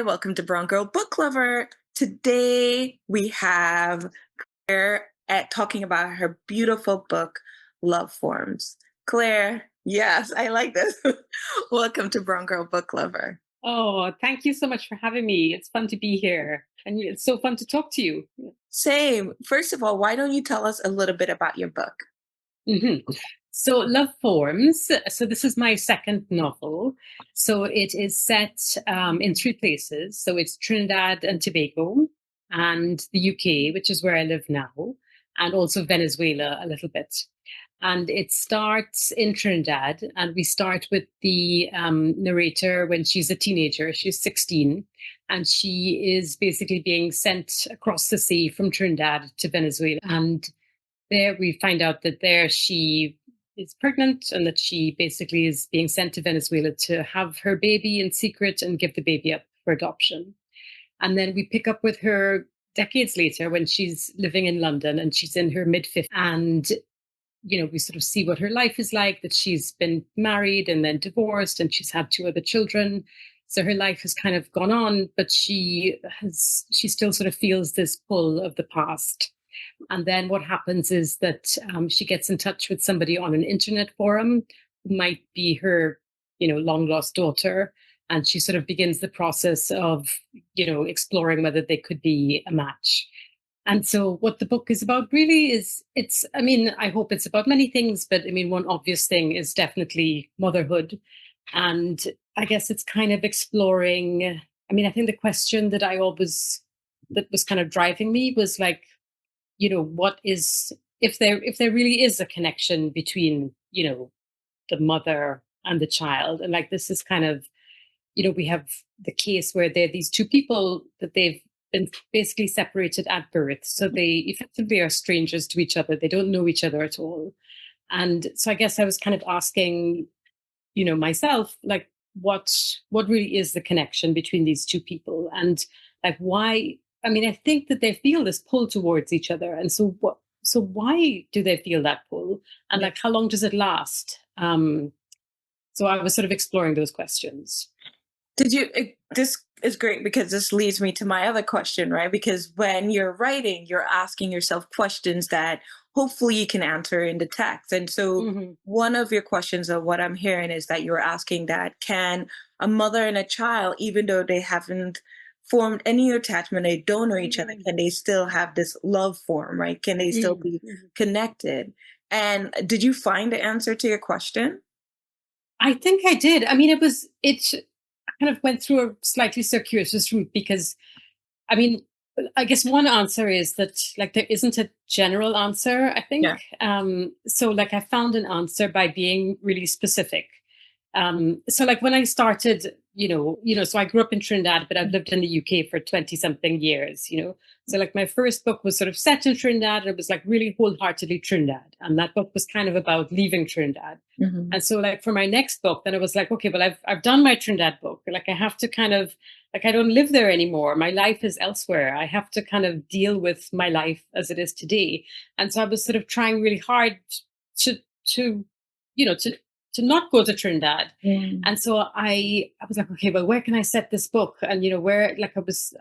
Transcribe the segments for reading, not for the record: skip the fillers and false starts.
Hi, welcome to Brown Girl Book Lover. Today we have Claire at talking about her beautiful book, Love Forms. Claire, yes, I like this. Welcome to Brown Girl Book Lover. Oh, thank you so much for having me. It's fun to be here. And it's so fun to talk to you. Same. First of all, why don't you tell us a little bit about your book? Mhm. So, Love Forms. So, this is my second novel. So, it is set in three places. So, it's Trinidad and Tobago and the UK, which is where I live now, and also Venezuela a little bit. And it starts in Trinidad, and we start with the narrator when she's a teenager. She's 16, and she is basically being sent across the sea from Trinidad to Venezuela. And there we find out that there she is pregnant and that she basically is being sent to Venezuela to have her baby in secret and give the baby up for adoption. And then we pick up with her decades later when she's living in London and she's in her mid 50s. And we sort of see what her life is like, that she's been married and then divorced and she's had two other children. So her life has kind of gone on, but she still sort of feels this pull of the past. And then what happens is that she gets in touch with somebody on an internet forum who might be her, long lost daughter. And she sort of begins the process of, exploring whether they could be a match. And so what the book is about really is I hope it's about many things, but I mean, one obvious thing is definitely motherhood. And I guess it's kind of exploring, I think the question that was kind of driving me was like, what is, if there really is a connection between, the mother and the child. And like, this is kind of, we have the case where there are these two people that they've been basically separated at birth. So they effectively are strangers to each other. They don't know each other at all. And so I guess I was kind of asking, myself, like, what really is the connection between these two people? And like, why? I think that they feel this pull towards each other. And so why do they feel that pull? And Yeah. like, how long does it last? So I was sort of exploring those questions. This is great because this leads me to my other question, right? Because when you're writing, you're asking yourself questions that hopefully you can answer in the text. And so Hmm. one of your questions of what I'm hearing is that you're asking that can a mother and a child, even though they haven't formed any attachment, they don't know each other, can they still have this love form, right? Can they still be Hmm. connected? And did you find the answer to your question? I think I did. It kind of went through a slightly circuitous route because, I mean, I guess one answer is that like there isn't a general answer, I think. Yeah. So like I found an answer by being really specific. So like when I started, so I grew up in Trinidad, but I've lived in the UK for 20 something years. So like my first book was sort of set in Trinidad. It was like really wholeheartedly Trinidad. And that book was kind of about leaving Trinidad. Mhm. And so like for my next book, then it was like, okay, well, I've done my Trinidad book. Like I have to kind of like I don't live there anymore. My life is elsewhere. I have to kind of deal with my life as it is today. And so I was sort of trying really hard to to you know to not go to Trinidad. Mm. And so I was like, okay, well, where can I set this book? And where like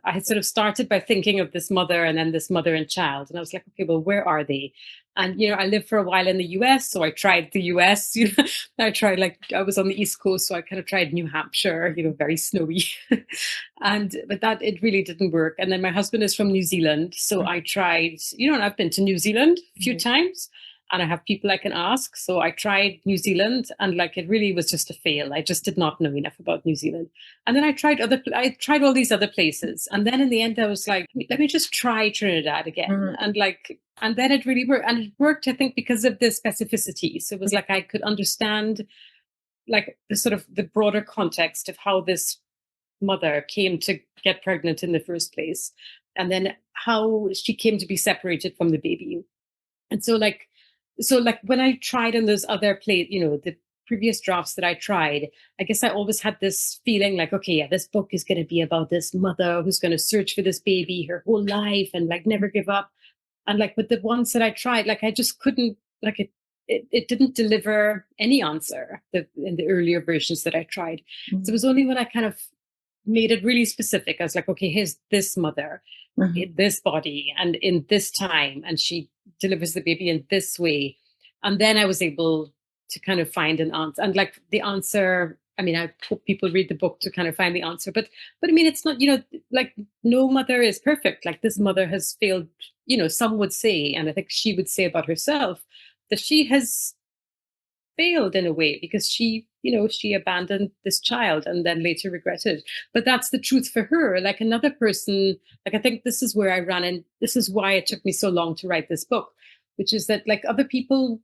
I had sort of started by thinking of this mother and then this mother and child. And I was like, okay, well, where are they? And I lived for a while in the US, so I tried the US. I tried like I was on the East Coast, so I kind of tried New Hampshire, very snowy. And but that it really didn't work. And then my husband is from New Zealand, so I tried, and I've been to New Zealand a few Mhm. times and I have people I can ask. So I tried New Zealand and like it really was just a fail. I just did not know enough about New Zealand. And then I tried all these other places. And then in the end I was like, let me just try Trinidad again. Mhm. And then it really worked. And it worked, I think, because of the specificity. So it was like I could understand like the sort of the broader context of how this mother came to get pregnant in the first place. And then how she came to be separated from the baby. And so like when I tried on those other the previous drafts that I tried, I guess I always had this feeling like, okay, yeah, this book is going to be about this mother who's going to search for this baby her whole life and like never give up. And like with the ones that I tried, like I just couldn't like it didn't deliver any answer in the earlier versions that I tried. So it Mhm. was only when I kind of made it really specific. I was like, okay, here's this mother Mhm. in this body and in this time, and she delivers the baby in this way. And then I was able to kind of find an answer. And like the answer, I mean, I hope people read the book to kind of find the answer. But I mean, it's not, like no mother is perfect. Like this mother has failed, some would say, and I think she would say about herself that she has failed in a way because she abandoned this child and then later regretted. But that's the truth for her. Like another person, like I think this is where I ran in. This is why it took me so long to write this book, which is that like other people,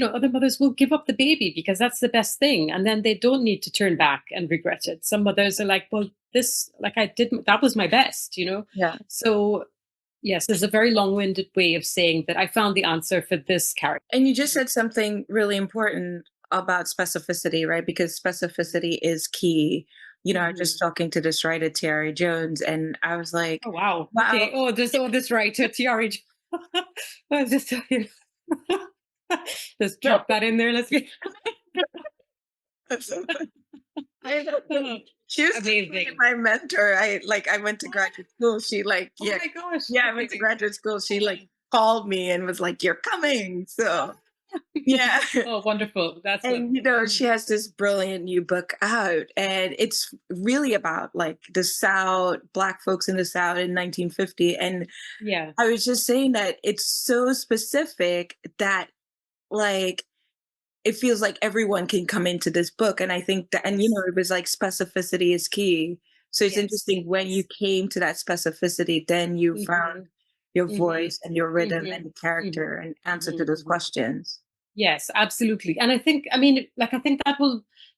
other mothers will give up the baby because that's the best thing. And then they don't need to turn back and regret it. Some mothers are like, well, that was my best. Yeah. So yes, there's a very long-winded way of saying that I found the answer for this character. And you just said something really important about specificity, right? Because specificity is key. I was just Mhm. talking to this writer, Terry Jones, and I was like, Oh wow. wow. Okay. This right to TRH. I was just talking. Just No, drop that in there. Let's be I she was actually amazing. my mentor. I went to graduate school. She like, Oh yeah, my gosh. yeah, I went to Okay. graduate school. She like called me and was like, "You're coming." So yeah. Oh, wonderful. That's And lovely. she has this brilliant new book out, and it's really about like the South, Black folks in the South in 1950. And Yeah. I was just saying that it's so specific that like it feels like everyone can come into this book. And I think that, and Yes. it was like specificity is key. So it's Yes. interesting when you came to that specificity, then you found Mm-hmm. your Mm-hmm. voice and your rhythm Mm-hmm. and the character and answer to those Mm-hmm. questions. Yes, absolutely. And I think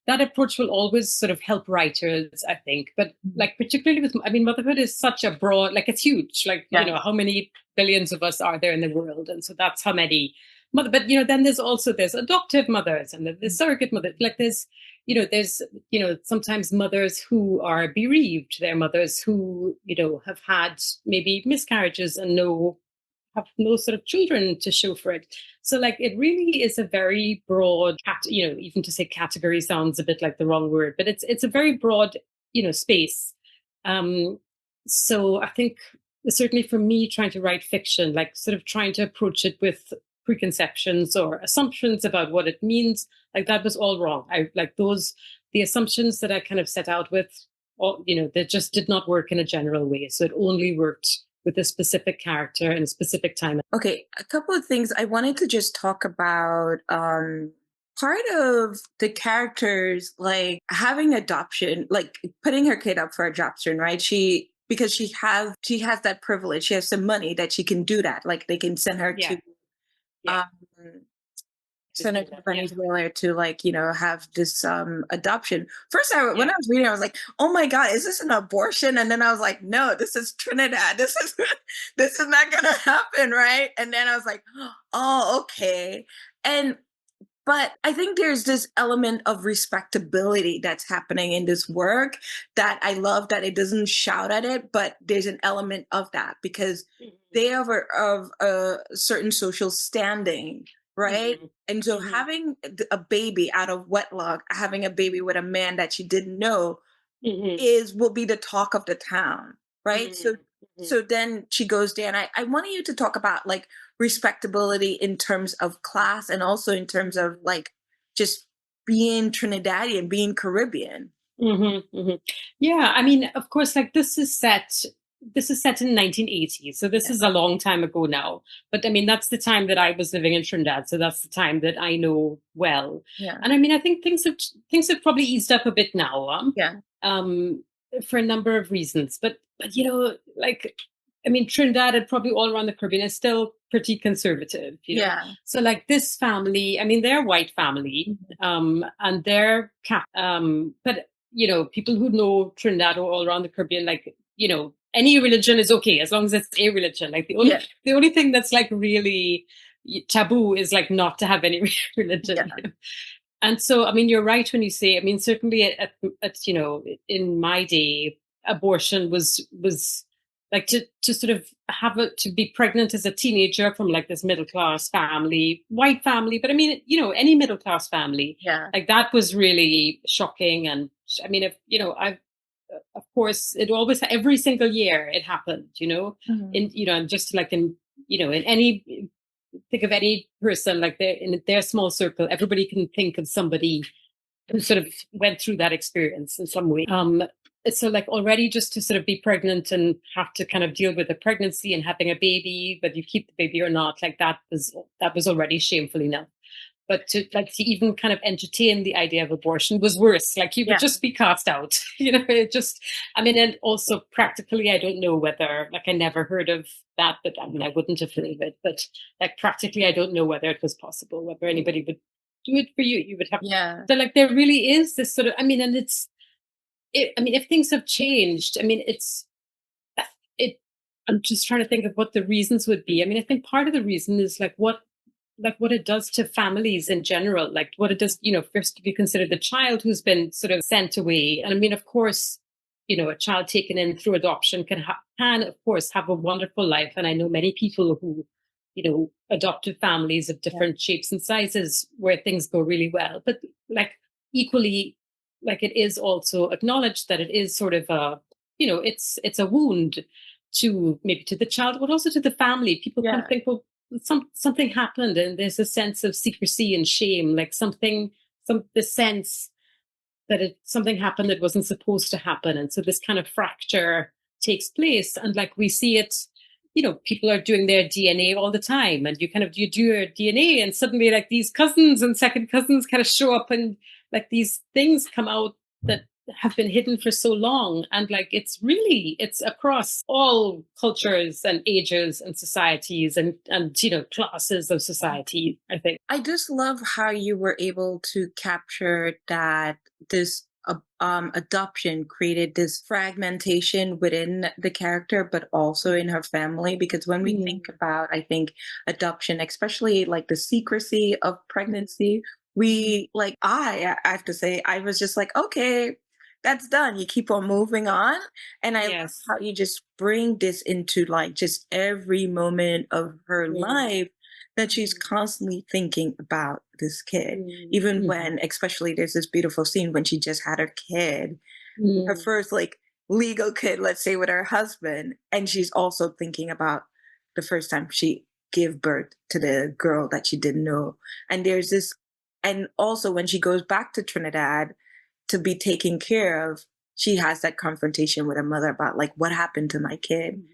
that approach will always sort of help writers, I think. But Mhm. like particularly with, I mean, motherhood is such a broad, like it's huge. Like, Yes. how many billions of us are there in the world? And so that's how many mother, but then there's adoptive mothers and there's surrogate mothers. Like there's sometimes mothers who are bereaved. There are mothers who, have had maybe miscarriages and have no sort of children to show for it. So like it really is a very broad even to say category sounds a bit like the wrong word, but it's a very broad, space. Um so I think certainly for me trying to write fiction, like sort of trying to approach it with preconceptions or assumptions about what it means, like that was all wrong. I like those the assumptions that I kind of set out with all, they just did not work in a general way. So it only worked with a specific character and a specific time. Okay, a couple of things I wanted to just talk about. Part of the characters, like having adoption, like putting her kid up for adoption, right? Because she has that privilege. She has some money that she can do that. Like they can send her to Yeah, yeah. um Senator Yeah. Venezuela to like have this adoption. First, when Yeah. I was reading, I was like, "Oh my god, is this an abortion?" And then I was like, "No, this is Trinidad. This is this is not gonna happen, right?" And then I was like, "Oh, okay." And but I think there's this element of respectability that's happening in this work that I love that it doesn't shout at it, but there's an element of that because they are of a certain social standing, right? Mhm. And so Mhm. having a baby out of wedlock, having a baby with a man that she didn't know Mhm. is will be the talk of the town, right? So Mhm. Mhm. so then she goes there, and I wanted you to talk about like respectability in terms of class and also in terms of like just being Trinidadian, being Caribbean. Mhm. Mhm. Yeah, I mean, of course, like this is set in 1980, so this Yeah. is a long time ago now. But I mean, that's the time that I was living in Trinidad, so that's the time that I know well. Yeah. And I mean, I think things have probably eased up a bit now, Yeah. um, for a number of reasons. But like I mean, Trinidad and probably all around the Caribbean is still pretty conservative. Yeah. So like this family, I mean, they're a white family, Mhm. and they're but people who know Trinidad or all around the Caribbean, like, any religion is okay as long as it's a religion. Like the only Yeah. the only thing that's like really taboo is like not to have any religion. Yeah. And so, I mean, you're right when you say, I mean, certainly in my day, abortion was like to sort of to be pregnant as a teenager from like this middle class family, white family, but I mean, any middle class family, Yeah. like that was really shocking. And I mean, if I've of course, it always, every single year it happened, Mhm. in, and just like in, in any, think of any person, like in their small circle, everybody can think of somebody who sort of went through that experience in some way. So like already just to sort of be pregnant and have to kind of deal with the pregnancy and having a baby, whether you keep the baby or not, like that was already shameful enough. But to even kind of entertain the idea of abortion was worse. Like you would Yeah. just be cast out. It just, I mean, and also practically, I don't know whether, like, I never heard of that, but I mean, I wouldn't have heard of it. But like practically, I don't know whether it was possible, whether anybody would do it for you. You would have. Yeah. So like, there really is this sort of, I mean, and I mean, if things have changed, I mean, it. I'm just trying to think of what the reasons would be. I mean, I think part of the reason is like what it does to families in general, like what it does, first if you consider the child who's been sort of sent away. And I mean, of course, a child taken in through adoption can of course have a wonderful life. And I know many people who, adopted families of Yeah. different shapes and sizes where things go really well. But like equally, like it is also acknowledged that it is sort of it's a wound to maybe to the child, but also to the family. People kind of Yeah. think, well, something happened and there's a sense of secrecy and shame, like the sense that something happened that wasn't supposed to happen. And so this kind of fracture takes place. And like we see it, people are doing their DNA all the time. And you do your DNA and suddenly like these cousins and second cousins kind of show up, and like these things come out that have been hidden for so long. And like it's across all cultures and ages and societies and classes of society, I think. I just love how you were able to capture that this adoption created this fragmentation within the character, but also in her family. Because when we think Mm. about, I think, adoption, especially like the secrecy of pregnancy, we like, I have to say, I was just like, okay, that's done. You keep on moving on. And I love Yes. how you just bring this into like just every moment of her Mm. life, that she's Mm. constantly thinking about this kid. Mm. Even Mhm. when, especially, there's this beautiful scene when she just had her kid, her Mm. first like legal kid, let's say, with her husband, and she's also thinking about the first time she gave birth to the girl that she didn't know. And there's this, and also when she goes back to Trinidad to be taken care of, she has that confrontation with her mother about like what happened to my kid. Mhm.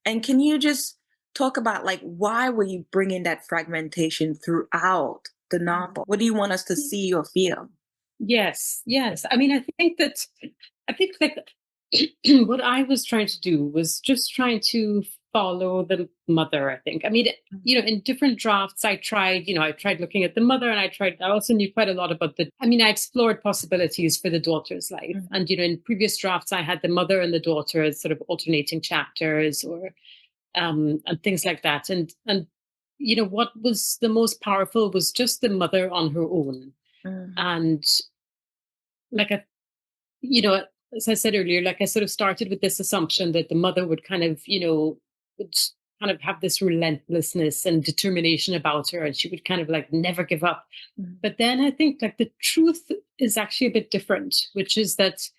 And can you just talk about like why were you bringing that fragmentation throughout the novel? What do you want us to Mhm. see or feel? Yes, yes. I mean, I think like what I was trying to do was just trying to follow the mother, I think. I mean, in different drafts, I tried looking at the mother, and I also knew quite a lot about I mean, I explored possibilities for the daughter's life. Mhm. And, in previous drafts, I had the mother and the daughter as sort of alternating chapters and things like that. And, what was the most powerful was just the mother on her own. Mhm. And like you know, as I said earlier, like I sort of started with this assumption that the mother would kind of, would kind of have this relentlessness and determination about her, and she would kind of like never give up. Mhm. But then I think like the truth is actually a bit different, which is that,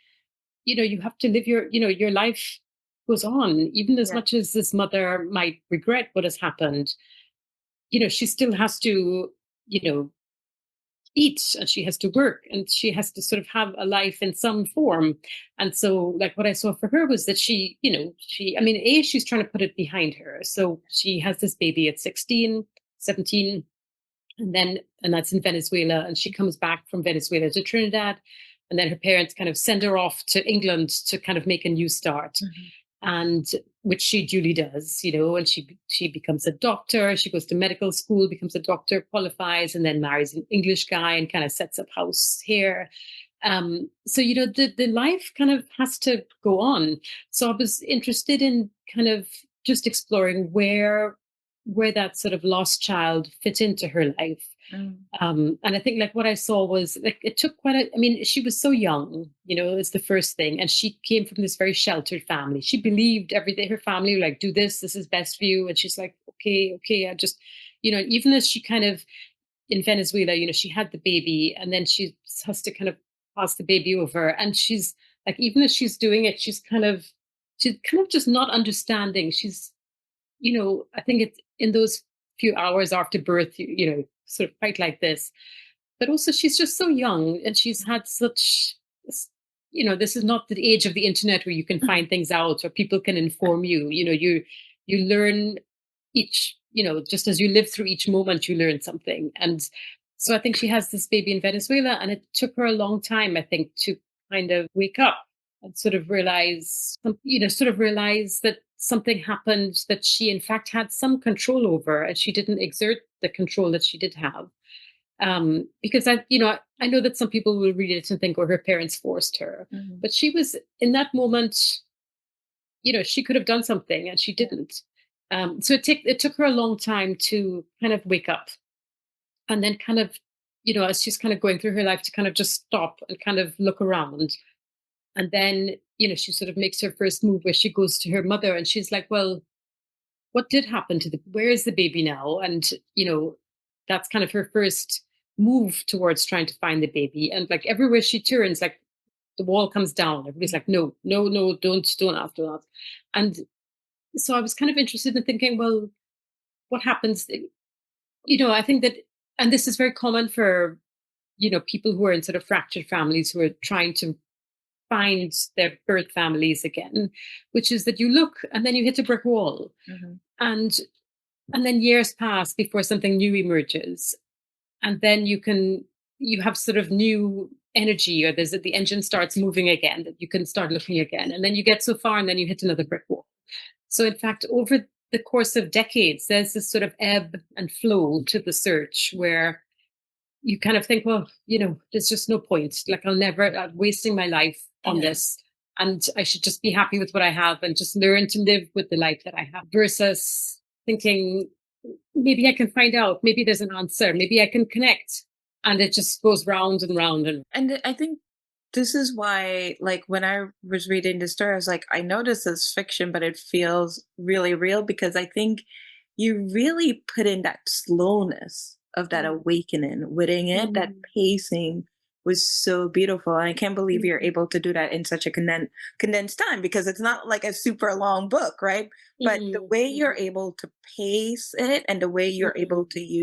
you have to live your life goes on, even as Yeah. much as this mother might regret what has happened, she still has to, you know, eat, and she has to work, and she has to sort of have a life in some form. And so like what I saw for her was that I mean, she's trying to put it behind her. So she has this baby at 16, 17, and that's in Venezuela, and she comes back from Venezuela to Trinidad, and then her parents kind of send her off to England to kind of make a new start. Mhm. And which she duly does, and she becomes a doctor. She goes to medical school, becomes a doctor, qualifies, and then marries an English guy and kind of sets up house here. So the life kind of has to go on. So I was interested in kind of just exploring where that sort of lost child fit into her life. Mhm. And I think like what I saw was like it took I mean, she was so young, it's the first thing. And she came from this very sheltered family. She believed everything. Her family were like, do this is best for you. And she's like, okay, I just, even as she kind of in Venezuela, she had the baby, and then she has to kind of pass the baby over. And she's Like even as she's doing it, she's kind of just not understanding. She's, I think it's in those few hours after birth, sort of fight like this. But also she's just so young and she's had such, this is not the age of the internet where you can find things out or people can inform you. You learn each, just as you live through each moment, you learn something. And so I think she has this baby in Venezuela, and it took her a long time, I think, to kind of wake up and sort of realize that something happened that she in fact had some control over, and she didn't exert the control that she did have. Because I know that some people will read it and think, "Oh, her parents forced her," Mhm. but she was in that moment. She could have done something, and she Yeah. didn't. So it took her a long time to kind of wake up, and then kind of, as she's kind of going through her life, to kind of just stop and kind of look around. And then, she sort of makes her first move where she goes to her mother and she's like, well, what did happen where is the baby now? And, that's kind of her first move towards trying to find the baby. And like everywhere she turns, like the wall comes down. Everybody's like, no, no, no, don't ask, don't ask. And so I was kind of interested in thinking, well, what happens? I think that, and this is very common for, people who are in sort of fractured families who are trying to find their birth families again, which is that you look and then you hit a brick wall, Mhm. and then years pass before something new emerges, and then you have sort of new energy, or the engine starts moving again, that you can start looking again, and then you get so far and then you hit another brick wall. So in fact, over the course of decades, there's this sort of ebb and flow to the search where you kind of think, well, there's just no point. Like I'm wasting my life on Yeah. this. And I should just be happy with what I have and just learn to live with the life that I have, versus thinking, maybe I can find out, maybe there's an answer, maybe I can connect. And it just goes round and round and And I think this is why, like, when I was reading the story, I was like, I know this is fiction, but it feels really real because I think you really put in that slowness of that mm, awakening within it. That mm, pacing was so beautiful. And I can't believe you're mm, able to do that in such a condensed time because it's not like a super long book, right? But the mm, way you're mm, able to pace it and the way you're able mm. to use